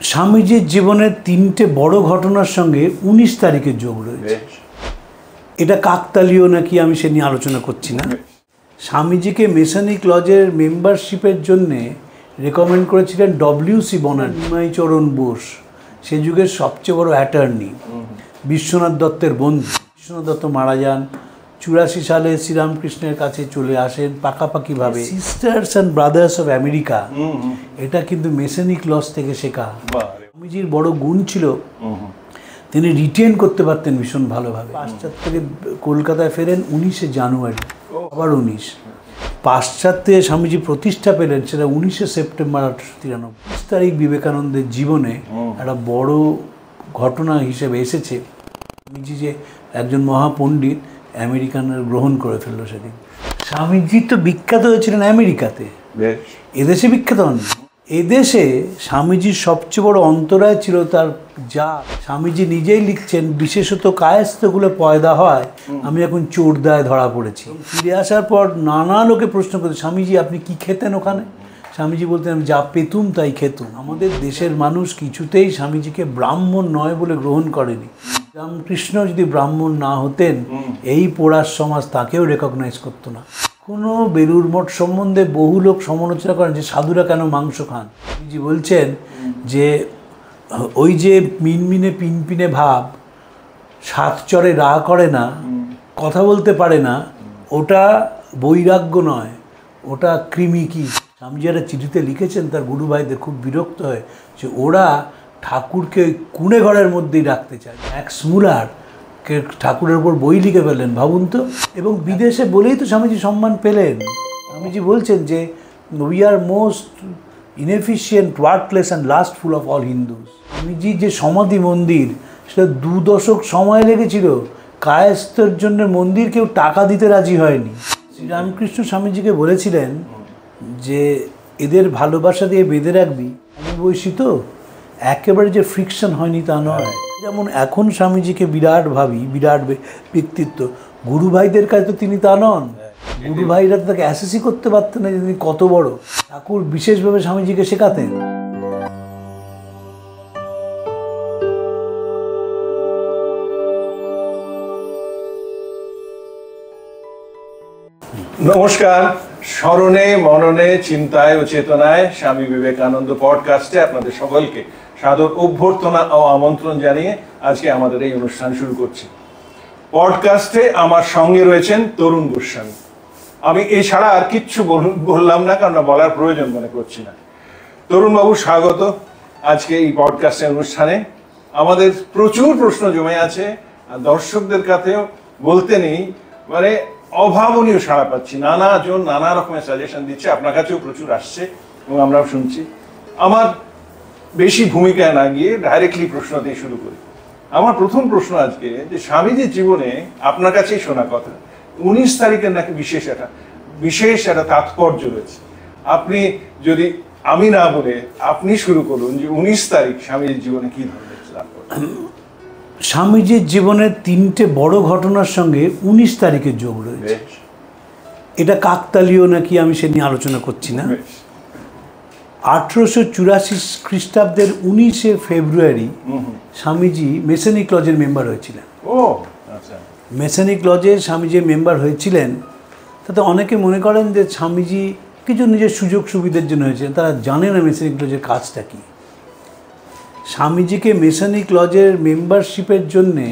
স্বামীজির জীবনের তিনটে বড় ঘটনার সঙ্গে 19 তারিখের যোগ রয়েছে। এটা কাকতালীয় নাকি আমি সে নিয়ে আলোচনা করছি না। স্বামীজিকে মেসনিক লজের মেম্বারশিপের জন্যে রেকমেন্ড করেছিলেন ডব্লিউ.সি. ব্যানার্জি, নিমাই চরণ বোস, সে যুগের সবচেয়ে বড় অ্যাটর্নি, বিশ্বনাথ দত্তের বন্ধু। বিশ্বনাথ দত্ত মারা যান 84 সালে শ্রীরামকৃষ্ণের কাছে চলে আসেন পাকাপাকিভাবে। Sisters and brothers of America, এটা কিন্তু মেসনিক লজ থেকে শেখা। স্বামীজির বড় গুণ ছিল তিনি রিটেন করতে পারতেন ভীষণ ভালোভাবে। পাশ্চাত্য থেকে কলকাতায় ফেরেন 19শে জানুয়ারি, আবার 19। পাশ্চাত্যে স্বামীজি প্রতিষ্ঠা পেলেন সেটা 19শে সেপ্টেম্বর 1893। তারিখ বিবেকানন্দের জীবনে একটা বড় ঘটনা হিসেবে এসেছে। স্বামীজি যে একজন মহাপণ্ডিত আমেরিকানরা গ্রহণ করে ফেললো সেদিন। স্বামীজি তো বিখ্যাত হয়েছিলেন আমেরিকাতে, এদেশে বিখ্যাত হন। এদেশে স্বামীজির সবচেয়ে বড় অন্তরায় ছিল তার যা। স্বামীজি নিজেই লিখছেন, বিশেষত কায়স্থগুলো পয়দা হয় আমি এখন চোরদায় ধরা পড়েছি। ফিরে আসার পর নানা লোকে প্রশ্ন করতে, স্বামীজি আপনি কি খেতেন ওখানে? স্বামীজি বলতেন আমি যা পেতুম তাই খেতুম। আমাদের দেশের মানুষ কিছুতেই স্বামীজিকে ব্রাহ্মণ নয় বলে গ্রহণ করেনি। রামকৃষ্ণ যদি ব্রাহ্মণ না হতেন এই পোড়ার সমাজ তাকেও রেকগনাইজ করতো না। কোনো বেলুড় মঠ সম্বন্ধে বহু লোক সমালোচনা করেন যে সাধুরা কেন মাংস খান। স্বামীজি বলছেন যে ওই যে মিনমিনে পিনপিনে ভাব, সাত চরে রা করে না, কথা বলতে পারে না, ওটা বৈরাগ্য নয়, ওটা কৃমি। কি স্বামীজি একটা চিঠিতে লিখেছেন তার গুরু ভাইদের, খুব বিরক্ত হয় যে ওরা ঠাকুরকে কুঁড়ে ঘরের মধ্যেই রাখতে চায়। ম্যাক্স মুলার ঠাকুরের উপর বই লিখে ফেলেন, ভাবুন তো। এবং বিদেশে বলেই তো স্বামীজি সম্মান পেলেন। স্বামীজি বলছেন যে we are most inefficient, workless and lustful of all Hindus. স্বামীজির যে সমাধি মন্দির সেটা 2 দশক সময় লেগেছিল। কায়স্থের জন্য মন্দির কেউ টাকা দিতে রাজি হয়নি। শ্রীরামকৃষ্ণ স্বামীজিকে বলেছিলেন যে এদের ভালোবাসা দিয়ে বেঁধে রাখবি। আমি বলছি তো একেবারে যে ফ্রিকশন হয়নি তা নয়। যেমন এখন স্বামীজিকে বিরাট ভাবি, বিরাট ব্যক্তিত্ব, গুরু ভাইদের কাছে তো তিনি তা নন। গুরু ভাইরা তো তাকে অ্যাসেসই করতে পারতেন না যে তিনি কত বড়। ঠাকুর বিশেষভাবে স্বামীজিকে শেখাতেন। নমস্কার। স্মরণে, মননে, চিন্তায় ও চেতনায় স্বামী বিবেকানন্দ পডকাস্টে আপনাদের সকলকে সাদর অভ্যর্থনা ও আমন্ত্রণ জানিয়ে আজকে আমাদের এই অনুষ্ঠান শুরু করছি। পডকাস্টে আমার সঙ্গে রয়েছেন তরুণ গোস্বামী। আমি এছাড়া আর কিচ্ছু বললাম না, কারণ বলার প্রয়োজন মনে করছি না। তরুণবাবু স্বাগত আজকে এই পডকাস্টের অনুষ্ঠানে। আমাদের প্রচুর প্রশ্ন জমে আছে, আর দর্শকদের কাছেও বলতে নেই, মানে অভাবনীয় সাড়া পাচ্ছি। নানাজন নানা রকমের সাজেশন দিচ্ছে, আপনার কাছেও প্রচুর আসছে এবং আমরাও শুনছি। আমার বেশি ভূমিকায় না গিয়ে ডাইরেক্টলি প্রশ্ন দিয়ে শুরু করি। আমার প্রথম প্রশ্ন আজকে যে স্বামীজির জীবনে আপনার কাছেই শোনা কথা 19 তারিখের নাকি বিশেষ একটা তাৎপর্য রয়েছে। আপনি যদি আমি না বলে আপনি শুরু করুন যে 19 তারিখ স্বামীজির জীবনে কি ধরনের তাৎপর্য? স্বামীজির জীবনের তিনটে বড় ঘটনার সঙ্গে 19 তারিখের যোগ রয়েছে। এটা কাকতালীয় নাকি আমি সে নিয়ে আলোচনা করছি না। 1884 খ্রিস্টাব্দের 19শে ফেব্রুয়ারি স্বামীজি মেসনিক লজের মেম্বার হয়েছিলেন। মেসনিক লজে স্বামীজি মেম্বার হয়েছিলেন। তাতে অনেকে মনে করেন যে স্বামীজি কিছু নিজের সুযোগ সুবিধার জন্য হয়েছে, তারা জানে না মেসনিক লজের কাজটা কী। স্বামীজিকে মেসনিক লজের মেম্বারশিপের জন্যে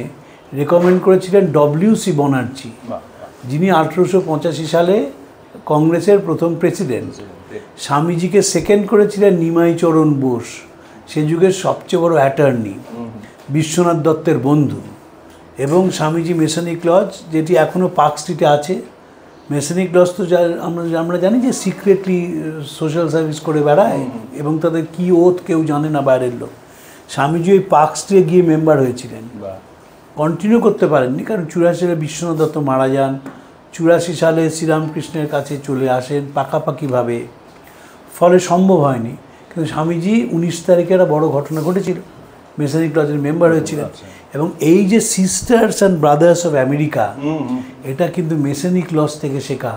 রেকমেন্ড করেছিলেন ডব্লিউ.সি. ব্যানার্জি, যিনি 1885 সালে কংগ্রেসের প্রথম প্রেসিডেন্ট। স্বামীজিকে সেকেন্ড করেছিলেন নিমাই চরণ বোস, সে যুগের সবচেয়ে বড় অ্যাটর্নি, বিশ্বনাথ দত্তের বন্ধু। এবং স্বামীজি মেসনিক লজ, যেটি এখনও পার্ক স্ট্রিটে আছে। মেসনিক লজ তো আমরা জানি যে সিক্রেটলি সোশ্যাল সার্ভিস করে বেড়ায় এবং তাদের কী ওত কেউ জানে না বাইরের লোক। স্বামীজি ওই পার্ক স্ট্রিটে গিয়ে মেম্বার হয়েছিলেন, কন্টিনিউ করতে পারেননি, কারণ 84 সালে বিশ্বনাথ দত্ত মারা যান, 84 সালে শ্রীরামকৃষ্ণের কাছে চলে আসেন পাকাপাকিভাবে, ফলে সম্ভব হয়নি। কিন্তু স্বামীজি 19 তারিখে একটা বড় ঘটনা ঘটেছিল, মেসনিক লজের মেম্বার হয়েছিলেন। এবং এই যে sisters and brothers of America, এটা কিন্তু মেসনিক লজ থেকে শেখা।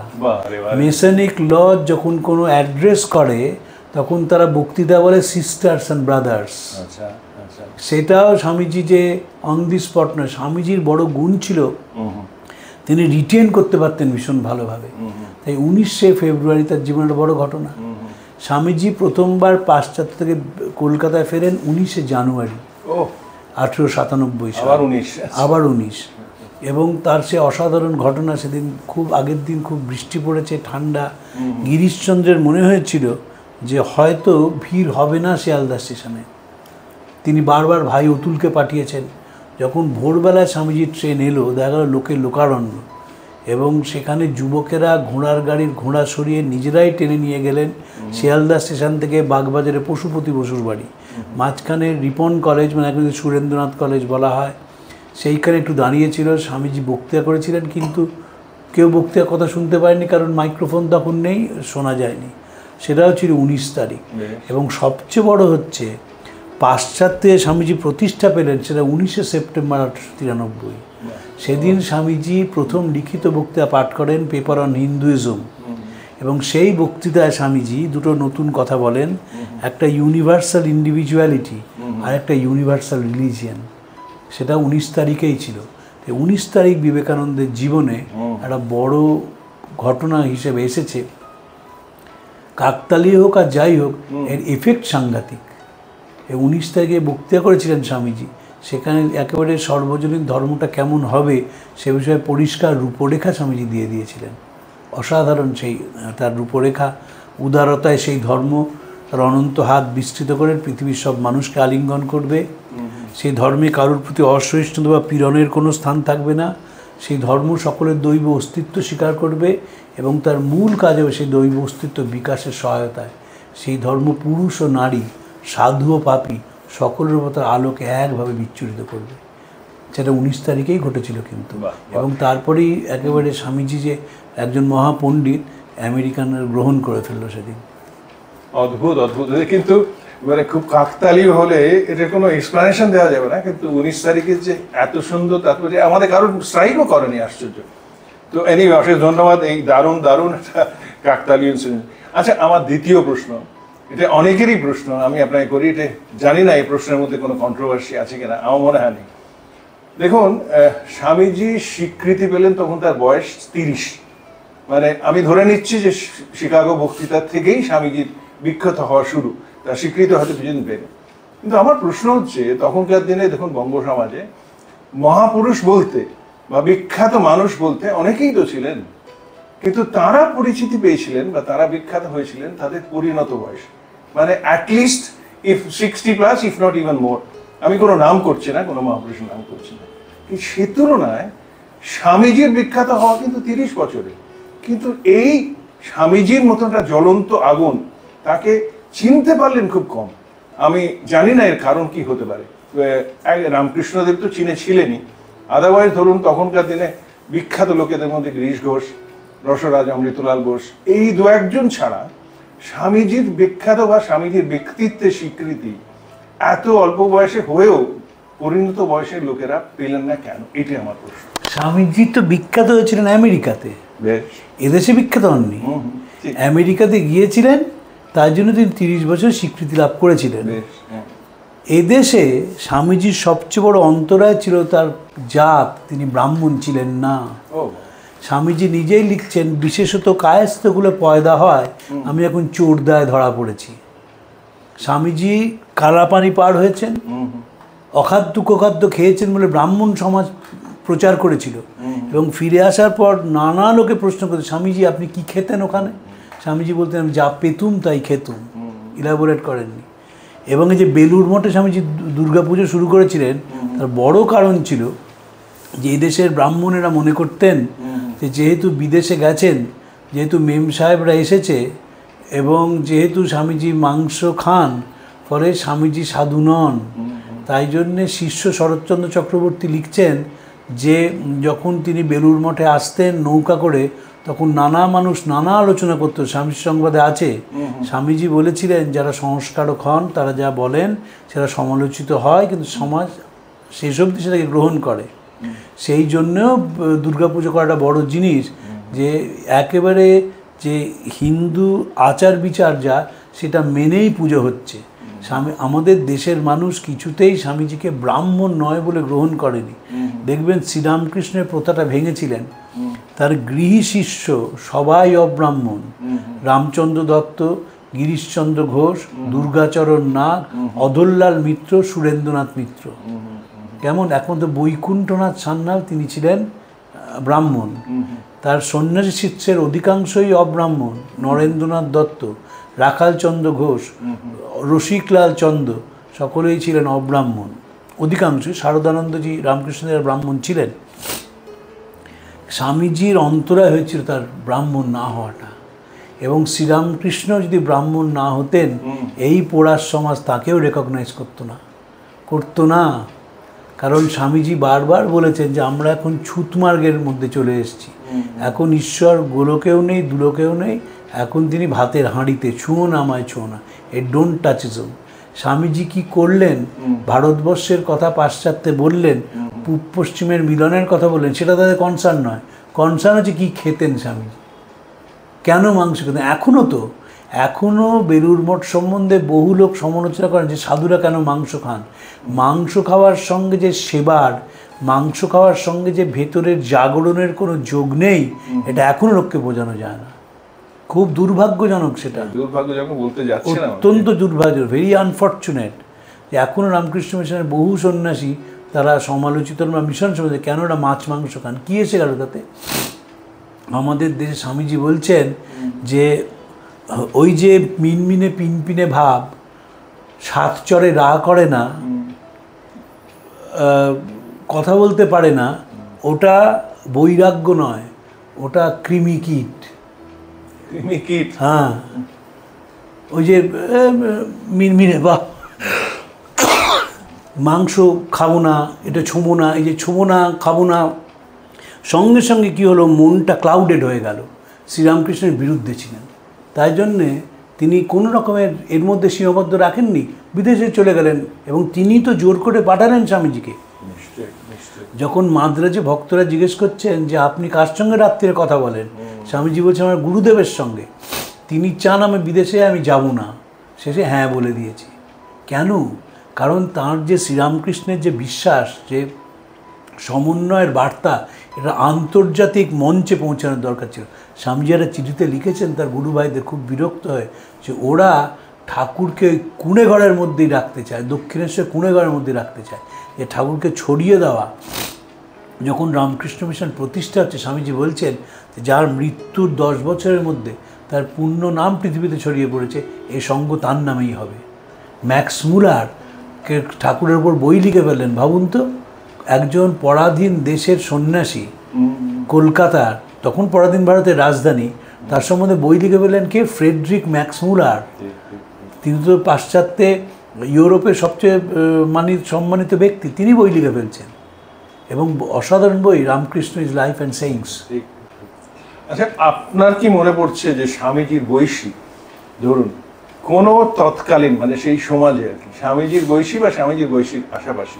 মেসনিক লজ যখন কোনো অ্যাড্রেস করে তখন তারা বক্তৃতা বলে সিস্টার্স অ্যান্ড ব্রাদার্স। আচ্ছা আচ্ছা। সেটাও স্বামীজি যে অন দি স্পট নয়, স্বামীজির বড় গুণ ছিল তিনি রিটেন করতে পারতেন ভীষণ ভালোভাবে। তাই 19শে ফেব্রুয়ারি তার জীবনের বড় ঘটনা। স্বামীজি প্রথমবার পাশ্চাত্য থেকে কলকাতায় ফেরেন 19শে জানুয়ারি 1897 সালে, আবার 19। এবং তার সে অসাধারণ ঘটনা, সেদিন খুব আগের দিন খুব বৃষ্টি পড়েছে, ঠান্ডা। গিরিশচন্দ্রের মনে হয়েছিল যে হয়তো ভিড় হবে না শিয়ালদা স্টেশনে। তিনি বারবার ভাই অতুলকে পাঠিয়েছেন। যখন ভোরবেলায় স্বামীজির ট্রেন এলো, দেখা গেল লোকের লোকারণ্য, এবং সেখানে যুবকেরা ঘোড়ার গাড়ির ঘোড়া সরিয়ে নিজেরাই টেনে নিয়ে গেলেন শিয়ালদা স্টেশন থেকে বাগবাজারে পশুপতি বসুর বাড়ি। মাঝখানে রিপন কলেজ, মানে এখন সুরেন্দ্রনাথ কলেজ বলা হয়, সেইখানে একটু দাঁড়িয়েছিল। স্বামীজি বক্তৃতা করেছিলেন, কিন্তু কেউ বক্তৃতার কথা শুনতে পায়নি, কারণ মাইক্রোফোন তখন নেই, শোনা যায়নি। সেটাও ছিল 19 তারিখ। এবং সবচেয়ে বড় হচ্ছে পাশ্চাত্যে স্বামীজি প্রতিষ্ঠা পেলেন, সেটা 19শে সেপ্টেম্বর 1893। সেদিন স্বামীজি প্রথম লিখিত বক্তৃতা পাঠ করেন, পেপার অন হিন্দুইজম। এবং সেই বক্তৃতায় স্বামীজি দুটো নতুন কথা বলেন, একটা ইউনিভার্সাল ইন্ডিভিজুয়ালিটি আর একটা ইউনিভার্সাল রিলিজিয়ান। সেটা 19 তারিখেই ছিল। 19 তারিখ বিবেকানন্দের জীবনে একটা বড় ঘটনা হিসেবে এসেছে। কাকতালীয় হোক আর যাই হোক, এর এফেক্ট সাংঘাতিক। 19 তারিখে বক্তৃতা করেছিলেন স্বামীজি, সেখানে একেবারে সর্বজনীন ধর্মটা কেমন হবে সে বিষয়ে পরিষ্কার রূপরেখা স্বামীজি দিয়ে দিয়েছিলেন। অসাধারণ সেই তার রূপরেখা, উদারতায় সেই ধর্ম তার অনন্ত হাত বিস্তৃত করে পৃথিবীর সব মানুষকে আলিঙ্গন করবে। সেই ধর্মে কারোর প্রতি অসহিষ্ণুতা বা পীড়নের কোনো স্থান থাকবে না। সেই ধর্ম সকলের দৈব অস্তিত্ব স্বীকার করবে এবং তার মূল কাজ হবে সেই দৈব অস্তিত্ব বিকাশের সহায়তায়। সেই ধর্ম পুরুষ ও নারী, সাধু ও পাপী সকলের উপর তার আলোকে একভাবে বিচ্ছুরিত করবে। সেটা 19 তারিখেই ঘটেছিল কিন্তু। এবং তারপরেই একেবারে স্বামীজি যে একজন মহাপণ্ডিত, আমেরিকানরা গ্রহণ করে ফেললো সেদিন। অদ্ভুত অদ্ভুত। কিন্তু মানে খুব কাকতালীয় হলে এটার কোনো এক্সপ্লানেশন দেওয়া যাবে না, কিন্তু 19 তারিখের যে এত সুন্দর তাৎপর্য আমাদের কারোর স্ট্রাইকও করেনি, আশ্চর্য। তো এনিওয়ে, অশেষ ধন্যবাদ এই দারুণ দারুণ একটা কাকতালীয় ইনসিডেন্ট। আচ্ছা, আমার দ্বিতীয় প্রশ্ন, এটা অনেকেরই প্রশ্ন, আমি আপনাকে করি। এটা জানি না এই প্রশ্নের মধ্যে কোনো কন্ট্রোভার্সি আছে কিনা, আমার মনে হয় নেই। দেখুন, স্বামীজি স্বীকৃতি পেলেন তখন তার বয়স 30। মানে আমি ধরে নিচ্ছি যে শিকাগো বক্তৃতার থেকেই স্বামীজির বিখ্যাত হওয়া শুরু, তার স্বীকৃতি হয়তো কিছুদিন পেলেন। কিন্তু আমার প্রশ্ন হচ্ছে, তখনকার দিনে দেখুন বঙ্গ সমাজে মহাপুরুষ বলতে বা বিখ্যাত মানুষ বলতে অনেকেই তো ছিলেন, কিন্তু তারা পরিচিতি পেয়েছিলেন বা তারা বিখ্যাত হয়েছিলেন তাদের পরিণত বয়স, মানে at least if 60+, if not even more. আমি কোনো নাম করছি না, কোনো মহাপুরুষের নাম করছি না, কিন্তু সে তুলনায় স্বামীজির বিখ্যাত হওয়া কিন্তু 30 বছরে। কিন্তু এই স্বামীজির মতো একটা জ্বলন্ত আগুন, তাকে চিনতে পারলেন খুব কম। আমি জানি না এর কারণ কি হতে পারে। রামকৃষ্ণদেব তো চীনে ছিলেনই, আদারওয়াইজ ধরুন তখনকার দিনে বিখ্যাত লোকেদের মধ্যে গিরিশ ঘোষ, রসরাজ অমৃতলাল বোস, এই দু একজন ছাড়া স্বামীজির বিখ্যাত বা স্বামীজির ব্যক্তিত্বের স্বীকৃতি এত অল্প বয়সে হয়েও পরিণত বয়সের লোকেরা পেলেন না কেন? এটাই আমার প্রশ্ন। স্বামীজি তো বিখ্যাত হয়েছিলেন আমেরিকাতে, এদেশে বিখ্যাত হননি। আমেরিকাতে গিয়েছিলেন, তার জন্য তিনি 30 বছর স্বীকৃতি লাভ করেছিলেন। এদেশে স্বামীজির সবচেয়ে বড় অন্তরায় ছিল তার জাত, তিনি ব্রাহ্মণ ছিলেন না। স্বামীজি নিজেই লিখছেন, বিশেষত কায়স্থগুলো পয়দা হয়, আমি এখন চোরদায় ধরা পড়েছি। স্বামীজি কালাপানি পার হয়েছেন, অখাদ্য কুখাদ্য খেয়েছেন বলে ব্রাহ্মণ সমাজ প্রচার করেছিল, এবং ফিরে আসার পর নানা লোকে প্রশ্ন করতে, স্বামীজি আপনি কি খেতেন ওখানে? স্বামীজি বলতেন, আমি যা পেতুম তাই খেতুম, ইলাবোরেট করেননি। এবং এই যে বেলুর মঠে স্বামীজি দুর্গাপুজো শুরু করেছিলেন, তার বড় কারণ ছিল যে এদেশের ব্রাহ্মণেরা মনে করতেন যে যেহেতু বিদেশে গেছেন, যেহেতু মেম সাহেবরা এসেছে, এবং যেহেতু স্বামীজি মাংস খান, ফলে স্বামীজি সাধু নন। তাই জন্যে শিষ্য শরৎচন্দ্র চক্রবর্তী লিখছেন যে যখন তিনি বেলুর মঠে আসতেন নৌকা করে, তখন নানা মানুষ নানা আলোচনা করতো। স্বামীর সংবাদে আছে, স্বামীজি বলেছিলেন যারা সংস্কারক হন তারা যা বলেন সেটা সমালোচিত হয়, কিন্তু সমাজ শেষ অবধি সেটাকে গ্রহণ করে। সেই জন্যও দুর্গাপুজো করাটা বড় জিনিস, যে একেবারে যে হিন্দু আচার বিচার যা সেটা মেনেই পুজো হচ্ছে। স্বামী আমাদের দেশের মানুষ কিছুতেই স্বামীজিকে ব্রাহ্মণ নয় বলে গ্রহণ করেনি। দেখবেন শ্রীরামকৃষ্ণের প্রথাটা ভেঙেছিলেন, তার গৃহী শিষ্য সবাই অব্রাহ্মণ। রামচন্দ্র দত্ত, গিরিশচন্দ্র ঘোষ, দুর্গাচরণ নাগ, অধরলাল মিত্র, সুরেন্দ্রনাথ মিত্র। কেমন একমাত্র বৈকুণ্ঠনাথ সান্যাল তিনি ছিলেন ব্রাহ্মণ। তার সন্ন্যাসী শিষ্যের অধিকাংশই অব্রাহ্মণ। নরেন্দ্রনাথ দত্ত, রাখালচন্দ্র ঘোষ, রসিকলাল চন্দ্র সকলেই ছিলেন অব্রাহ্মণ। অধিকাংশই, শারদানন্দজি রামকৃষ্ণদেব ব্রাহ্মণ ছিলেন। স্বামীজির অন্তরায় হয়েছিল তার ব্রাহ্মণ না হওয়াটা, এবং শ্রীরামকৃষ্ণ যদি ব্রাহ্মণ না হতেন এই পোড়ার সমাজ তাকেও রেকগনাইজ করতো না। কারণ স্বামীজি বারবার বলেছেন যে আমরা এখন ছুতমার্গের মধ্যে চলে এসেছি, এখন ঈশ্বর গোলকেও নেই দুলোকেও নেই, এখন তিনি ভাতের হাঁড়িতে, ছুঁয়ো না আমায় ছুঁয়ো না, এ ডোন্ট টাচিজম। স্বামীজি কি করলেন? ভারতবর্ষের কথা পাশ্চাত্যে বললেন, পূব পশ্চিমের মিলনের কথা বললেন, সেটা তাদের কনসার্ন নয়। কনসার্ন হচ্ছে কী খেতেন স্বামীজি, কেন মাংস খেতেন। এখনও বেলুড় মঠ সম্বন্ধে বহু লোক সমালোচনা করেন যে সাধুরা কেন মাংস খান। মাংস খাওয়ার সঙ্গে যে সেবার, মাংস খাওয়ার সঙ্গে যে ভেতরের জাগরণের কোনো যোগ নেই, এটা এখনও লোককে বোঝানো যায় না। খুব দুর্ভাগ্যজনক, সেটা দুর্ভাগ্যজনক বলতে যাচ্ছে না, অত্যন্ত দুর্ভাগ্য, ভেরি আনফর্চুনেট যে এখনও রামকৃষ্ণ মিশনের বহু সন্ন্যাসী তারা সমালোচিত মিশন সম্বন্ধে কেন ওরা মাছ মাংস খান, কী এসে গেল তাতে? আমাদের দেশে স্বামীজি বলছেন যে ওই যে মিনমিনে পিনপিনে ভাব, সাত চরে রা করে না, কথা বলতে পারে না, ওটা বৈরাগ্য নয়, ওটা কৃমিকীট। হ্যাঁ, ওই যে মিনমিনে ভাব, মাংস খাবো না, এটা ছোবো না, এই যে ছোবো না খাবো না, সঙ্গে সঙ্গে কী হলো, মনটা ক্লাউডেড হয়ে গেল। শ্রীরামকৃষ্ণের বিরুদ্ধে ছিলেন, তাই জন্যে তিনি কোনো রকমের এর মধ্যে সীমাবদ্ধ রাখেননি, বিদেশে চলে গেলেন। এবং তিনি তো জোর করে পাঠালেন স্বামীজিকে। যখন মাদ্রাজে ভক্তরা জিজ্ঞেস করছেন যে আপনি কার সঙ্গে রাত্রিরে কথা বলেন, স্বামীজি বলছেন আমার গুরুদেবের সঙ্গে, তিনি চান আমি বিদেশে আমি যাব না, শেষে হ্যাঁ বলে দিয়েছি। কেন? কারণ তাঁর যে শ্রীরামকৃষ্ণের যে বিশ্বাস, যে সমন্বয়ের বার্তা, এটা আন্তর্জাতিক মঞ্চে পৌঁছানোর দরকার ছিল। স্বামীজি একটা চিঠিতে লিখেছেন তার গুরু ভাইদের, খুব বিরক্ত হয় যে ওরা ঠাকুরকে ওই কুঁড়েঘরের মধ্যেই রাখতে চায়, দক্ষিণেশ্বর কুঁড়েঘরের মধ্যে রাখতে চায়, যে ঠাকুরকে ছড়িয়ে দেওয়া। যখন রামকৃষ্ণ মিশন প্রতিষ্ঠা হচ্ছে, স্বামীজি বলছেন যে যার মৃত্যুর 10 বছরের মধ্যে তার পূর্ণ নাম পৃথিবীতে ছড়িয়ে পড়েছে, এই সঙ্গ তার নামেই হবে। ম্যাক্স মুলার ঠাকুরের উপর বই লিখে ফেললেন, ভাবুন তো, একজন পরাধীন দেশের সন্ন্যাসী, কলকাতার, তখন পরাধীন ভারতের রাজধানী, তার সম্বন্ধে বই লিখে ফেললেন কে? ফ্রেডরিক ম্যাক্স মুলার। তিনি তো পাশ্চাত্যে ইউরোপের সবচেয়ে সম্মানিত ব্যক্তি, তিনি বই লিখে ফেলছেন, এবং অসাধারণ বই, Ramakrishna is life and sayings. আচ্ছা, আপনার কি মনে পড়ছে যে স্বামীজির বৈশী, ধরুন কোনো তৎকালীন মানে সেই সমাজে আর কি, স্বামীজির বৈশী বা স্বামীজির বৈশীর পাশাপাশি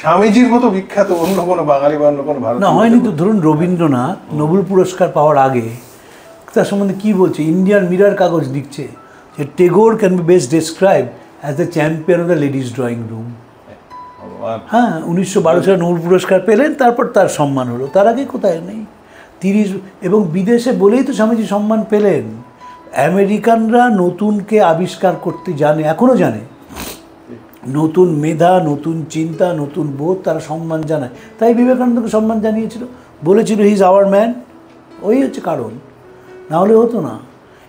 স্বামীজির মতো বিখ্যাত অন্য কোনো বাঙালি বা অন্য কোনো ভারতীয়? না, হয়নি তো। ধরুন রবীন্দ্রনাথ নোবেল পুরস্কার পাওয়ার আগে তার সম্বন্ধে কী বলছে? ইন্ডিয়ান মিরর কাগজ লিখছে যে Tagore can be best describe as the champion of the ladies drawing room. হ্যাঁ, 1912 সালে নোবেল পুরস্কার পেলেন, তারপর তার সম্মান হলো, তার আগে কোথায় নেই। 30 এবং বিদেশে বলেই তো স্বামীজি সম্মান পেলেন। আমেরিকানরা নতুনকে আবিষ্কার করতে জানে, এখনও জানে, নতুন মেধা, নতুন চিন্তা, নতুন বোধ, তারা সম্মান জানায়। তাই বিবেকানন্দকে সম্মান জানিয়েছিল, বলেছিল হি ইজ আওয়ার ম্যান। ওই হচ্ছে কারণ, না হলে হতো না,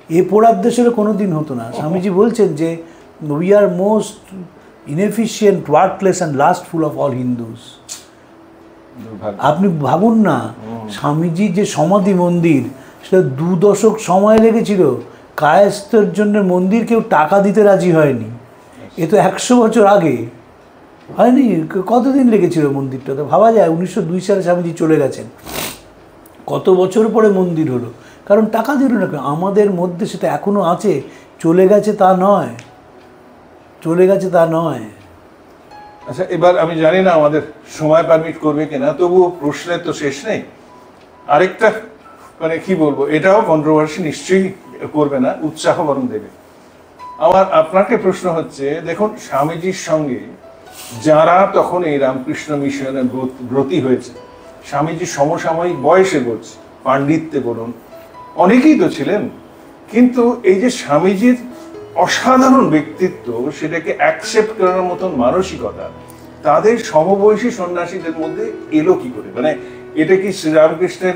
এ পোড়ার দেশের কোনো দিন হতো না। স্বামীজি বলছেন যে we are most inefficient, workless and lustful of all Hindus. আপনি ভাবুন না, স্বামীজির যে সমাধি মন্দির, সেটা 2 দশক সময় লেগেছিল। কায়স্থের জন্য মন্দির কেউ টাকা দিতে রাজি হয়নি। এ তো 100 বছর আগে হয়নি, কতদিন লেগেছিল মন্দিরটা? তো ভাবা যায় 1902 সালে স্বামীজি চলে গেছেন, কত বছর পরে মন্দির হলো, কারণ টাকা দিল না। আমাদের মধ্যে সেটা এখনও আছে, চলে গেছে তা নয়, চলে গেছে তা নয়। আচ্ছা, এবার আমি জানি না আমাদের সময় পারমিট করবে কিনা, তবুও প্রশ্নের তো শেষ নেই। আরেকটা মানে কি বলবো, এটাও কন্ট্রোভার্সি নিশ্চয়ই করবে না, উৎসাহ বরং দেবে। আমার আপনাকে প্রশ্ন হচ্ছে, দেখুন স্বামীজির সঙ্গে যারা তখন এই রামকৃষ্ণ মিশনে ব্রতী হয়েছে, স্বামীজির সমসাময়িক বয়সে বলছে, পাণ্ডিত্যে বলুন, অনেকেই তো ছিলেন, কিন্তু এই যে স্বামীজির অসাধারণ ব্যক্তিত্ব, সেটাকে অ্যাকসেপ্ট করার মতন মানসিকতা তাদের সমবয়সী সন্ন্যাসীদের মধ্যে এলো কি করে? মানে এটা কি শ্রীরামকৃষ্ণের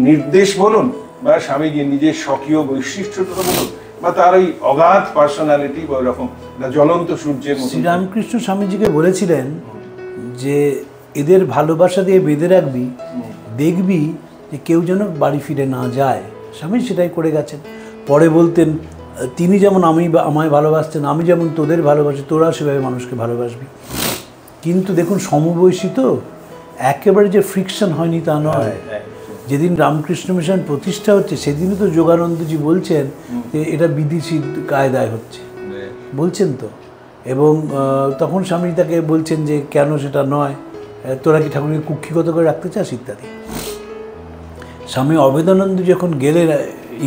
নির্দেশ বলুন, বা স্বামীজির নিজের স্বকীয় বৈশিষ্ট্যটা বলুন, বা তার ওই অগাধ পার্সোনালিটি, বা ওরকম জ্বলন্ত সূর্যের মতো? শ্রীরামকৃষ্ণ স্বামীজিকে বলেছিলেন যে এদের ভালোবাসা দিয়ে বেঁধে রাখবি, দেখবি যে কেউ যেন বাড়ি ফিরে না যায়। স্বামী সেটাই করে গেছেন। পরে বলতেন, তিনি যেমন আমায় ভালোবাসতেন, আমি যেমন তোদের ভালোবাসি, তোরা সেভাবে মানুষকে ভালোবাসবি। কিন্তু দেখুন সমবয়সী তো, একেবারে যে ফ্রিকশন হয়নি তা নয়। যেদিন রামকৃষ্ণ মিশন প্রতিষ্ঠা হচ্ছে সেদিনই তো যোগানন্দজি বলছেন যে এটা বিদেশি কায়দায় হচ্ছে, বলছেন তো। এবং তখন স্বামী তাকে বলছেন যে কেন সেটা নয়, তোরা কি ঠাকুরকে কুক্ষিগত করে রাখতে চাস ইত্যাদি। স্বামী অভেদানন্দ যখন গেলেন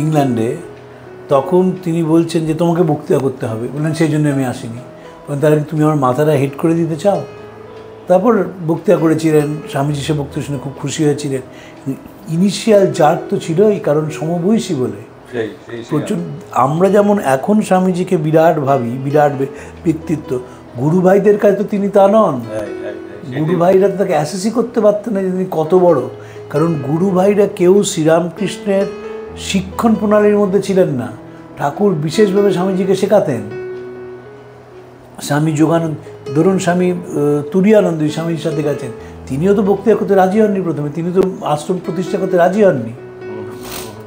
ইংল্যান্ডে, তখন তিনি বলছেন যে তোমাকে বক্তৃতা করতে হবে। বললেন সেই জন্য আমি আসিনি। বলেন তাহলে তুমি আমার মাথাটা হেড করে দিতে চাও? তারপর বক্তৃতা করেছিলেন। স্বামীজি সে বক্তৃতা শুনে খুব খুশি হয়েছিলেন। ইনিশিয়াল জার্ক তো ছিলই, কারণ সমবয়সী বলে। প্রচুর আমরা যেমন এখন স্বামীজিকে বিরাট ভাবি, বিরাট ব্যক্তিত্ব, গুরু ভাইদের কাছে তো তিনি তা নন। গুরু ভাইরা তো তাকে অ্যাসেসই করতে পারতেন না যে তিনি কত বড়। কারণ গুরু ভাইরা কেউ শ্রীরামকৃষ্ণের শিক্ষণ প্রণালীর মধ্যে ছিলেন না। ঠাকুর বিশেষভাবে স্বামীজিকে শেখাতেন। স্বামী যোগানন্দ, ধরুন স্বামী তুরীয়ানন্দ স্বামীর সাথে গেছেন, তিনিও তো বক্তৃতা করতে রাজি হননি প্রথমে, তিনি তো আশ্রম প্রতিষ্ঠা করতে রাজি হননি।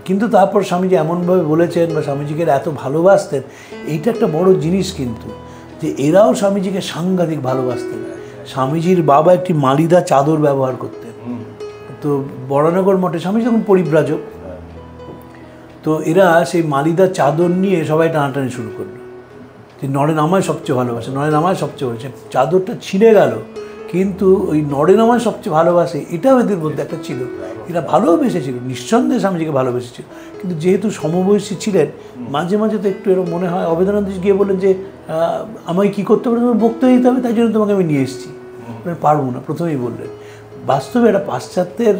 কিন্তু তারপর স্বামীজি এমনভাবে বলেছেন বা স্বামীজিকে এত ভালোবাসতেন, এইটা একটা বড় জিনিস কিন্তু, যে এরাও স্বামীজিকে সাংঘাতিক ভালোবাসতেন। স্বামীজির বাবা একটি মালিদা চাদর ব্যবহার করতেন। তো বরানগর মঠে স্বামীজি যখন পরিব্রাজক, তো এরা সেই মালিদা চাদর নিয়ে সবাই টানাটানি শুরু করলো যে নরেন আমায় সবচেয়ে ভালোবাসে, নরেন আমায় সবচেয়ে ভালোবাসে। চাদরটা ছিঁড়ে গেল, কিন্তু ওই নরেন আমায় সবচেয়ে ভালোবাসে এটাও এদের মধ্যে একটা ছিল। এরা ভালোবেসেছিল, নিঃসন্দেহে স্বামীজিকে ভালোবেসেছিল। কিন্তু যেহেতু সমবয়সী ছিলেন, মাঝে মাঝে তো একটু এরকম মনে হয়। অভেদানন্দ গিয়ে বললেন যে আমায় কী করতে পারে, তোমার বক্তৃতা দিতে হবে, তাই জন্য তোমাকে আমি নিয়ে এসেছি। পারবো না, প্রথমেই বললেন। বাস্তবে এটা পাশ্চাত্যের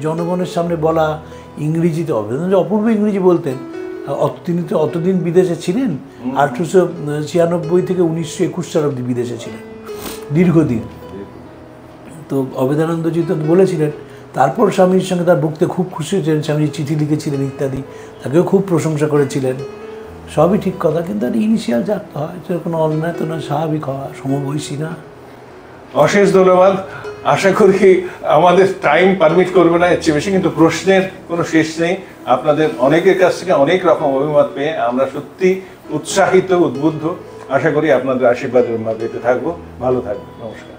জনগণের সামনে বলা ইংরেজিতে, অভেদানন্দ অপূর্ব ইংরেজি বলতেন। তিনি তো অতদিন বিদেশে ছিলেন, 1896 থেকে 1921 সাল অবধি বিদেশে ছিলেন, দীর্ঘদিন। তো অভেদানন্দজি তো বলেছিলেন। তারপর স্বামীর সঙ্গে তার বক্তৃতা খুব খুশি হয়েছিলেন, স্বামীজি চিঠি লিখেছিলেন ইত্যাদি, তাকেও খুব প্রশংসা করেছিলেন। সবই ঠিক কথা, কিন্তু একটা ইনিশিয়াল জাগতে হয়, এটা কোনো অন্যায় তো না, স্বাভাবিক হওয়া, সমবয়সী না। অশেষ ধন্যবাদ। আশা করি আমাদের টাইম পারমিট করবে না এর চেয়ে বেশি, কিন্তু প্রশ্নের কোনো শেষ নেই। আপনাদের অনেকের কাছ থেকে অনেক রকম অভিমত পেয়ে আমরা সত্যি উৎসাহিত, উদ্বুদ্ধ। আশা করি আপনাদের আশীর্বাদের পেতে থাকবো। ভালো থাকবেন। নমস্কার।